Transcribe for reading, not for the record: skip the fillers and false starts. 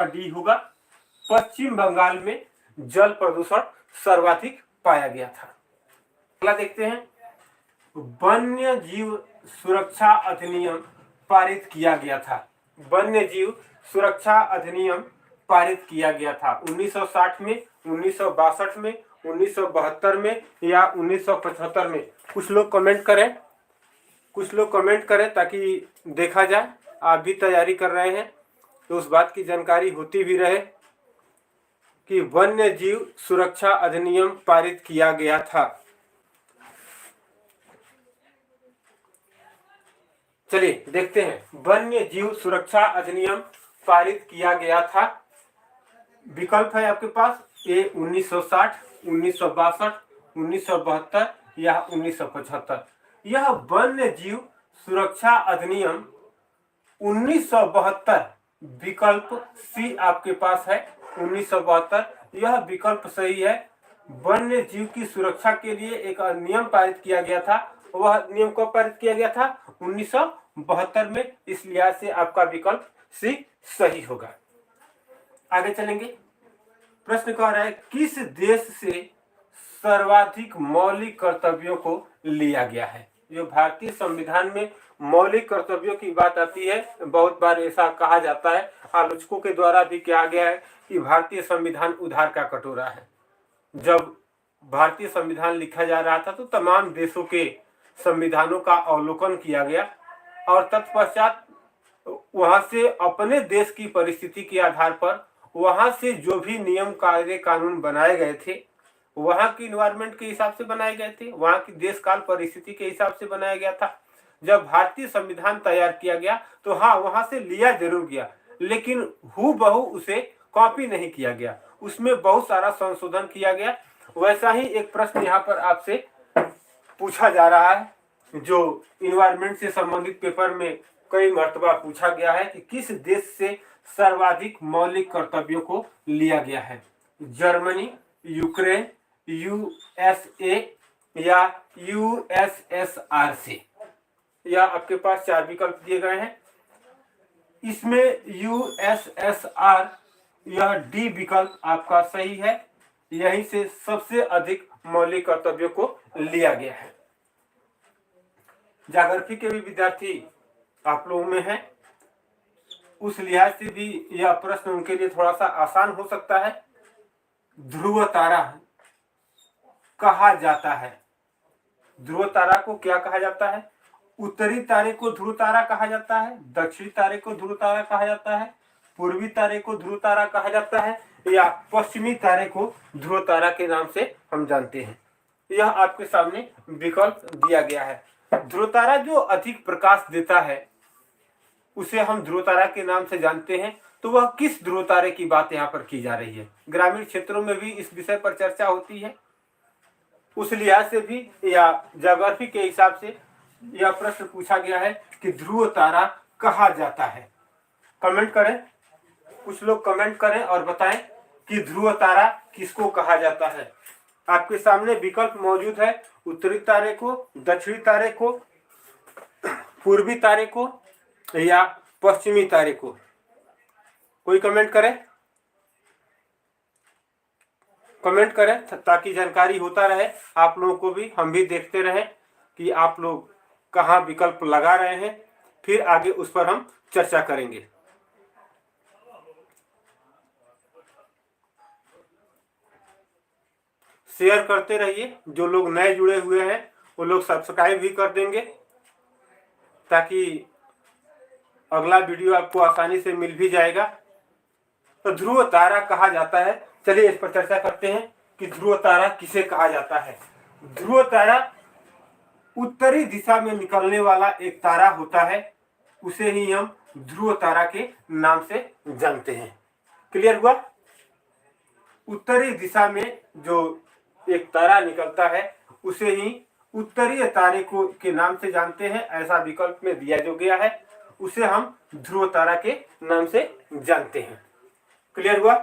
D होगा। पश्चिम बंगाल में जल प्रदूषण सर्वाधिक पाया गया था। अगला देखते हैं, वन्य जीव सुरक्षा अधिनियम पारित किया गया था। वन्य जीव सुरक्षा अधिनियम पारित किया गया था 1960 में, 1962 में, 1972 में या 1975 में। कुछ लोग कमेंट करें, कुछ लोग कमेंट करें ताकि देखा जाए। आप भी तैयारी कर रहे हैं तो उस बात की जानकारी होती भी रहे कि वन्य जीव सुरक्षा अधिनियम पारित किया गया था। चलिए देखते हैं, वन्य जीव सुरक्षा अधिनियम पारित किया गया था। विकल्प है आपके पास ए 1960, 1962, 1972 या 1975। यह वन्य जीव सुरक्षा अधिनियम 1972 विकल्प सी आपके पास है। 1972 यह विकल्प सही है। वन्य जीव की सुरक्षा के लिए एक नियम पारित किया गया था। वह नियम कब पारित किया गया था? 1972 में। इस लिहाज से आपका विकल्प सी सही होगा। आगे चलेंगे। प्रश्न कह रहा है, किस देश से सर्वाधिक मौलिक कर्तव्यों को लिया गया है? जो भारतीय संविधान में मौलिक कर्तव्यों की बात आती है, बहुत बार ऐसा कहा जाता है, आलोचकों के द्वारा भी कहा गया है कि भारतीय संविधान उधार का कटोरा है। जब भारतीय संविधान लिखा जा रहा था तो तमाम देशों के संविधानों का अवलोकन किया गया और तत्पश्चात वहां से अपने देश की परिस्थिति के आधार पर वहां से जो भी नियम कायदे कानून बनाए गए थे, वहां की इन्वायरमेंट के हिसाब से बनाए गए थे, वहां की देश काल परिस्थिति के हिसाब से बनाया गया था। जब भारतीय संविधान तैयार किया गया तो हाँ, वहां से लिया जरूर गया, लेकिन हूबहू उसे कॉपी नहीं किया गया, उसमें बहुत सारा संशोधन किया गया। वैसा ही एक प्रश्न यहाँ पर आपसे पूछा जा रहा है, जो इन्वायरमेंट से संबंधित पेपर में कई मर्तबा पूछा गया है कि किस देश से सर्वाधिक मौलिक कर्तव्यों को लिया गया है? जर्मनी, यूक्रेन, यूएसए या यूएसएसआर से। या आपके पास 4 विकल्प दिए गए हैं। इसमें यूएसएसआर, यह डी विकल्प आपका सही है। यहीं से सबसे अधिक मौलिक कर्तव्यों को लिया गया है। ज्योग्राफी के भी विद्यार्थी आप लोगों में हैं, उस लिहाज से भी यह प्रश्न उनके लिए थोड़ा सा आसान हो सकता है। ध्रुव तारा कहा जाता है, ध्रुव तारा को क्या कहा जाता है? उत्तरी तारे को ध्रुव तारा कहा जाता है, दक्षिणी तारे को ध्रुव तारा कहा जाता है, पूर्वी तारे को ध्रुव तारा कहा जाता है या पश्चिमी तारे को ध्रुव तारा के नाम से हम जानते हैं। यह आपके सामने विकल्प दिया गया है। ध्रुव तारा जो अधिक प्रकाश देता है उसे हम ध्रुव तारा के नाम से जानते हैं। तो वह किस ध्रुव तारे की बात यहाँ पर की जा रही है? ग्रामीण क्षेत्रों में भी इस विषय पर चर्चा होती है, उस लिहाज से भी या ज्योग्राफी के हिसाब से यह प्रश्न पूछा गया है कि ध्रुव तारा कहा जाता है। कमेंट करें, कुछ लोग कमेंट करें और बताएं कि ध्रुव तारा किसको कहा जाता है। आपके सामने विकल्प मौजूद है, उत्तरी तारे को, दक्षिणी तारे को, पूर्वी तारे को या पश्चिमी तारे को। कोई कमेंट करे, कमेंट करें ताकि जानकारी होता रहे आप लोगों को भी, हम भी देखते रहें कि आप लोग कहाँ विकल्प लगा रहे हैं। फिर आगे उस पर हम चर्चा करेंगे। शेयर करते रहिए, जो लोग नए जुड़े हुए हैं वो लोग सब्सक्राइब भी कर देंगे ताकि अगला वीडियो आपको आसानी से मिल भी जाएगा। तो ध्रुव तारा कहा जाता है, चलिए इस पर चर्चा करते हैं कि ध्रुव तारा किसे कहा जाता है। ध्रुव तारा उत्तरी दिशा में निकलने वाला एक तारा होता है, उसे ही हम ध्रुव तारा के नाम से जानते हैं। क्लियर हुआ? उत्तरी दिशा में जो एक तारा निकलता है उसे ही उत्तरीय तारे को के नाम से जानते हैं। ऐसा विकल्प में दिया जो गया है, उसे हम ध्रुव तारा के नाम से जानते हैं। क्लियर हुआ?